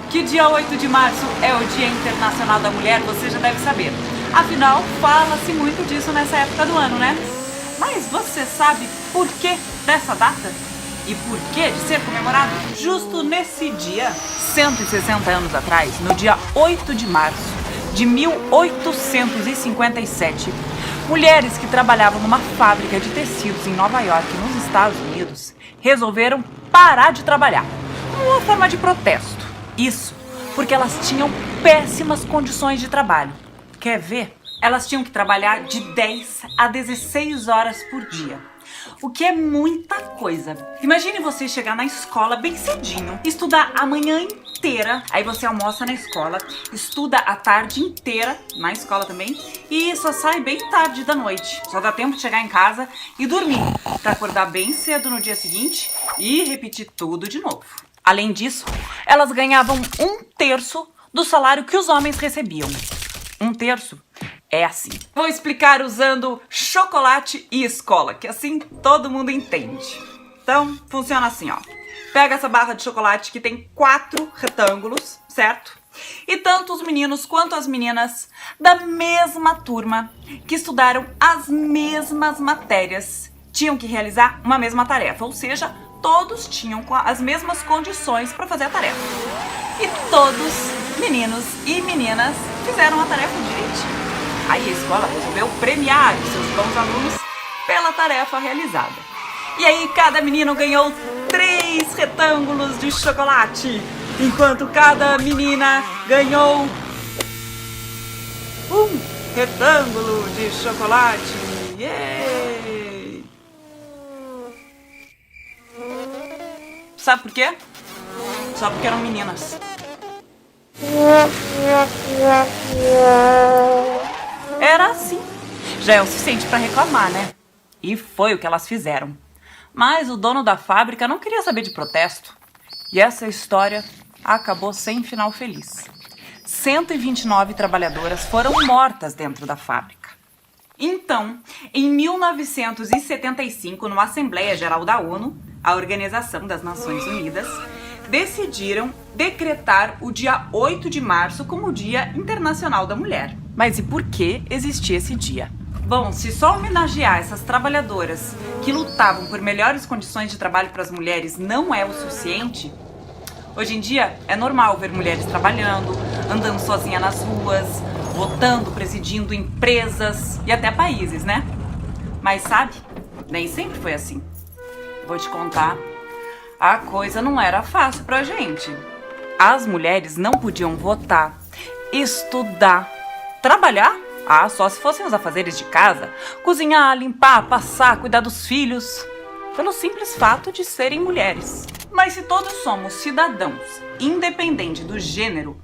Que dia 8 de março é o Dia Internacional da Mulher, você já deve saber. Afinal, fala-se muito disso nessa época do ano, né? Mas você sabe por que dessa data? E por que de ser comemorado justo nesse dia? 160 anos atrás, no dia 8 de março de 1857, mulheres que trabalhavam numa fábrica de tecidos em Nova York, nos Estados Unidos, resolveram parar de trabalhar. Uma forma de protesto. Isso porque elas tinham péssimas condições de trabalho. Quer ver? Elas tinham que trabalhar de 10 a 16 horas por dia. O que é muita coisa. Imagine você chegar na escola bem cedinho, estudar a manhã inteira, aí você almoça na escola, estuda a tarde inteira na escola também e só sai bem tarde da noite. Só dá tempo de chegar em casa e dormir, para acordar bem cedo no dia seguinte e repetir tudo de novo. Além disso, elas ganhavam 1/3 do salário que os homens recebiam. 1/3 é assim. Vou explicar usando chocolate e escola, que assim todo mundo entende. Então, funciona assim, ó. Pega essa barra de chocolate que tem 4 retângulos, certo? E tanto os meninos quanto as meninas da mesma turma que estudaram as mesmas matérias tinham que realizar uma mesma tarefa, ou seja, todos tinham as mesmas condições para fazer a tarefa. E todos, meninos e meninas, fizeram a tarefa direitinho. Aí a escola resolveu premiar os seus bons alunos pela tarefa realizada. E aí cada menino ganhou 3 retângulos de chocolate, enquanto cada menina ganhou 1 retângulo de chocolate. Yay! Sabe por quê? Só porque eram meninas. Era assim. Já é o suficiente para reclamar, né? E foi o que elas fizeram. Mas o dono da fábrica não queria saber de protesto. E essa história acabou sem final feliz. 129 trabalhadoras foram mortas dentro da fábrica. Então, em 1975, numa Assembleia Geral da ONU, a Organização das Nações Unidas, decidiram decretar o dia 8 de março como o Dia Internacional da Mulher. Mas e por que existia esse dia? Bom, se só homenagear essas trabalhadoras que lutavam por melhores condições de trabalho para as mulheres não é o suficiente, hoje em dia é normal ver mulheres trabalhando, andando sozinha nas ruas, votando, presidindo empresas e até países, né? Mas sabe, nem sempre foi assim. Vou te contar, a coisa não era fácil pra gente. As mulheres não podiam votar, estudar, trabalhar. Ah, só se fossem os afazeres de casa, cozinhar, limpar, passar, cuidar dos filhos, pelo simples fato de serem mulheres. Mas se todos somos cidadãos, independente do gênero,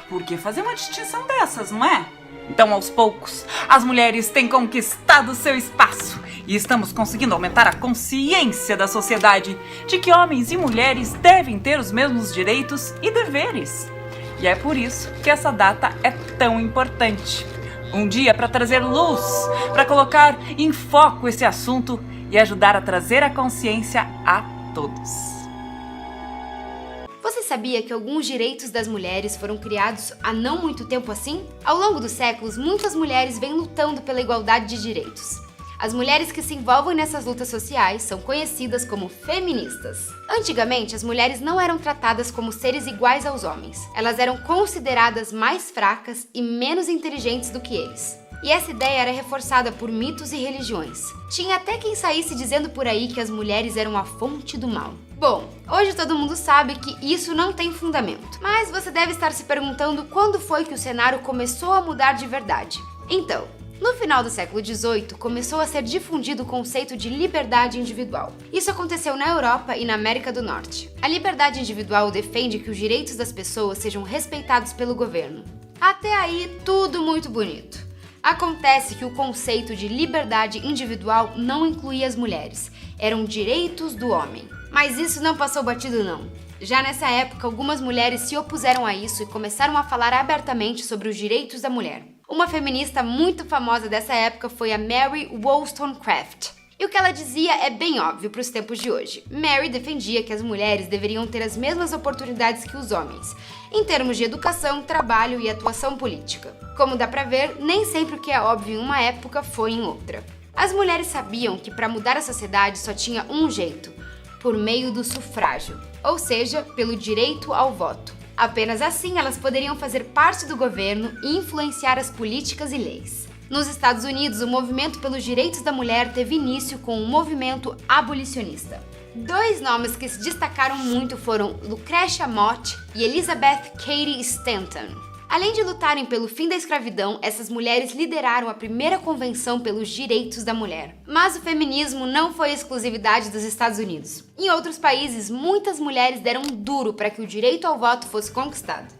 por que fazer uma distinção dessas, não é? Então, aos poucos, as mulheres têm conquistado seu espaço e estamos conseguindo aumentar a consciência da sociedade de que homens e mulheres devem ter os mesmos direitos e deveres. E é por isso que essa data é tão importante. Um dia para trazer luz, para colocar em foco esse assunto e ajudar a trazer a consciência a todos. Você sabia que alguns direitos das mulheres foram criados há não muito tempo assim? Ao longo dos séculos, muitas mulheres vêm lutando pela igualdade de direitos. As mulheres que se envolvem nessas lutas sociais são conhecidas como feministas. Antigamente, as mulheres não eram tratadas como seres iguais aos homens. Elas eram consideradas mais fracas e menos inteligentes do que eles. E essa ideia era reforçada por mitos e religiões. Tinha até quem saísse dizendo por aí que as mulheres eram a fonte do mal. Bom, hoje todo mundo sabe que isso não tem fundamento. Mas você deve estar se perguntando quando foi que o cenário começou a mudar de verdade. Então, no final do século XVIII, começou a ser difundido o conceito de liberdade individual. Isso aconteceu na Europa e na América do Norte. A liberdade individual defende que os direitos das pessoas sejam respeitados pelo governo. Até aí, tudo muito bonito. Acontece que o conceito de liberdade individual não incluía as mulheres, eram direitos do homem. Mas isso não passou batido não. Já nessa época, algumas mulheres se opuseram a isso e começaram a falar abertamente sobre os direitos da mulher. Uma feminista muito famosa dessa época foi a Mary Wollstonecraft. E o que ela dizia é bem óbvio para os tempos de hoje. Mary defendia que as mulheres deveriam ter as mesmas oportunidades que os homens, em termos de educação, trabalho e atuação política. Como dá pra ver, nem sempre o que é óbvio em uma época foi em outra. As mulheres sabiam que para mudar a sociedade só tinha um jeito, por meio do sufrágio, ou seja, pelo direito ao voto. Apenas assim elas poderiam fazer parte do governo e influenciar as políticas e leis. Nos Estados Unidos, o movimento pelos direitos da mulher teve início com o movimento abolicionista. Dois nomes que se destacaram muito foram Lucretia Mott e Elizabeth Cady Stanton. Além de lutarem pelo fim da escravidão, essas mulheres lideraram a primeira convenção pelos direitos da mulher. Mas o feminismo não foi exclusividade dos Estados Unidos. Em outros países, muitas mulheres deram duro para que o direito ao voto fosse conquistado.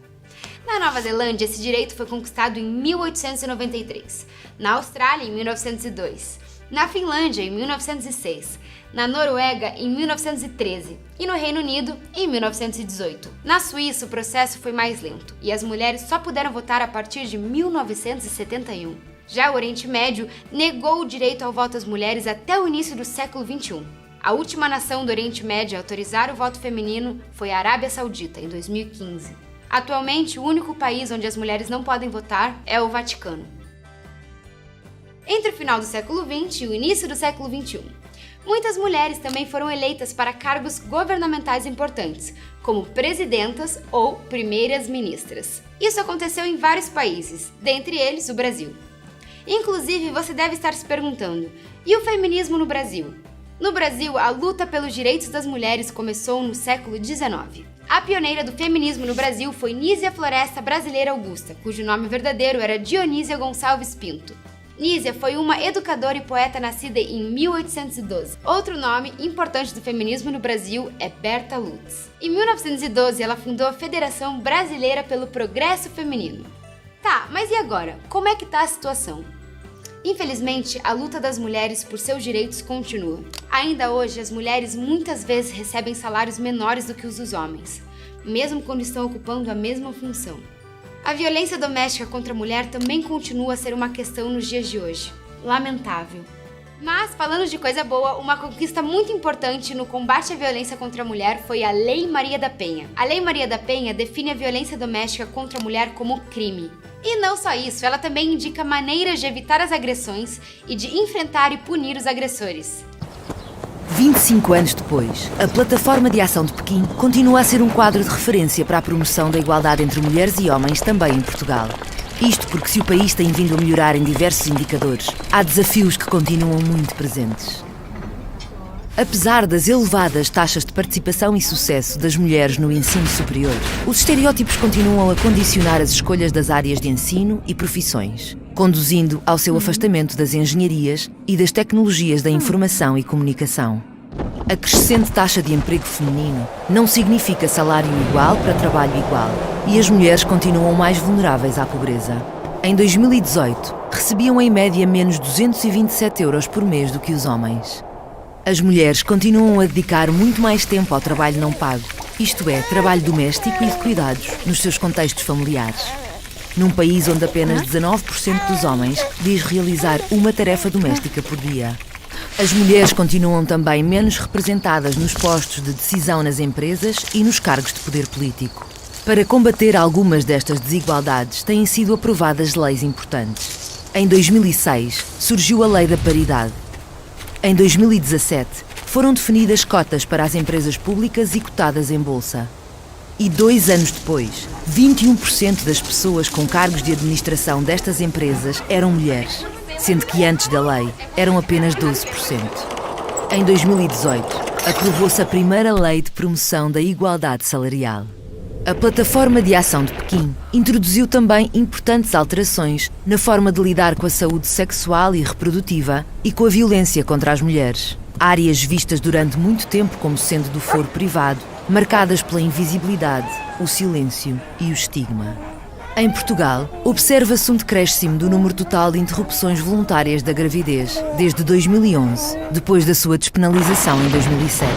Na Nova Zelândia, esse direito foi conquistado em 1893, na Austrália, em 1902, na Finlândia, em 1906, na Noruega, em 1913 e no Reino Unido, em 1918. Na Suíça, o processo foi mais lento e as mulheres só puderam votar a partir de 1971. Já o Oriente Médio negou o direito ao voto às mulheres até o início do século XXI. A última nação do Oriente Médio a autorizar o voto feminino foi a Arábia Saudita, em 2015. Atualmente, o único país onde as mulheres não podem votar é o Vaticano. Entre o final do século XX e o início do século XXI, muitas mulheres também foram eleitas para cargos governamentais importantes, como presidentas ou primeiras ministras. Isso aconteceu em vários países, dentre eles o Brasil. Inclusive, você deve estar se perguntando, e o feminismo no Brasil? No Brasil, a luta pelos direitos das mulheres começou no século XIX. A pioneira do feminismo no Brasil foi Nísia Floresta Brasileira Augusta, cujo nome verdadeiro era Dionísia Gonçalves Pinto. Nísia foi uma educadora e poeta nascida em 1812. Outro nome importante do feminismo no Brasil é Berta Lutz. Em 1912, ela fundou a Federação Brasileira pelo Progresso Feminino. Tá, mas e agora? Como é que tá a situação? Infelizmente, a luta das mulheres por seus direitos continua. Ainda hoje, as mulheres muitas vezes recebem salários menores do que os dos homens, mesmo quando estão ocupando a mesma função. A violência doméstica contra a mulher também continua a ser uma questão nos dias de hoje. Lamentável. Mas, falando de coisa boa, uma conquista muito importante no combate à violência contra a mulher foi a Lei Maria da Penha. A Lei Maria da Penha define a violência doméstica contra a mulher como crime. E não só isso, ela também indica maneiras de evitar as agressões e de enfrentar e punir os agressores. 25 anos depois, a Plataforma de Ação de Pequim continua a ser um quadro de referência para a promoção da igualdade entre mulheres e homens também em Portugal. Isto porque se o país tem vindo a melhorar em diversos indicadores, há desafios que continuam muito presentes. Apesar das elevadas taxas de participação e sucesso das mulheres no ensino superior, os estereótipos continuam a condicionar as escolhas das áreas de ensino e profissões, conduzindo ao seu afastamento das engenharias e das tecnologias da informação e comunicação. A crescente taxa de emprego feminino não significa salário igual para trabalho igual, e as mulheres continuam mais vulneráveis à pobreza. Em 2018, recebiam em média menos 227 euros por mês do que os homens. As mulheres continuam a dedicar muito mais tempo ao trabalho não pago, isto é, trabalho doméstico e de cuidados, nos seus contextos familiares. Num país onde apenas 19% dos homens diz realizar uma tarefa doméstica por dia. As mulheres continuam também menos representadas nos postos de decisão nas empresas e nos cargos de poder político. Para combater algumas destas desigualdades, têm sido aprovadas leis importantes. Em 2006, surgiu a Lei da Paridade. Em 2017, foram definidas cotas para as empresas públicas e cotadas em bolsa. E 2 anos depois, 21% das pessoas com cargos de administração destas empresas eram mulheres, sendo que antes da lei eram apenas 12%. Em 2018, aprovou-se a primeira lei de promoção da igualdade salarial. A Plataforma de Ação de Pequim introduziu também importantes alterações na forma de lidar com a saúde sexual e reprodutiva e com a violência contra as mulheres. Áreas vistas durante muito tempo como sendo do foro privado, marcadas pela invisibilidade, o silêncio e o estigma. Em Portugal, observa-se um decréscimo do número total de interrupções voluntárias da gravidez desde 2011, depois da sua despenalização em 2007.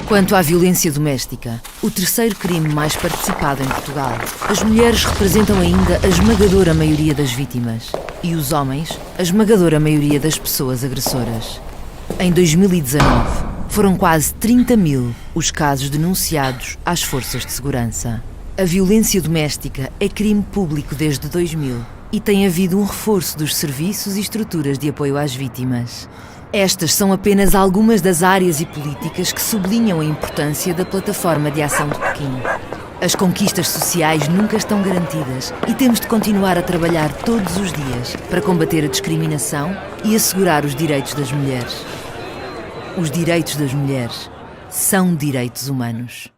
Quanto à violência doméstica, o terceiro crime mais participado em Portugal, as mulheres representam ainda a esmagadora maioria das vítimas e os homens, a esmagadora maioria das pessoas agressoras. Em 2019, foram quase 30 mil os casos denunciados às forças de segurança. A violência doméstica é crime público desde 2000 e tem havido um reforço dos serviços e estruturas de apoio às vítimas. Estas são apenas algumas das áreas e políticas que sublinham a importância da Plataforma de Ação de Pequim. As conquistas sociais nunca estão garantidas e temos de continuar a trabalhar todos os dias para combater a discriminação e assegurar os direitos das mulheres. Os direitos das mulheres são direitos humanos.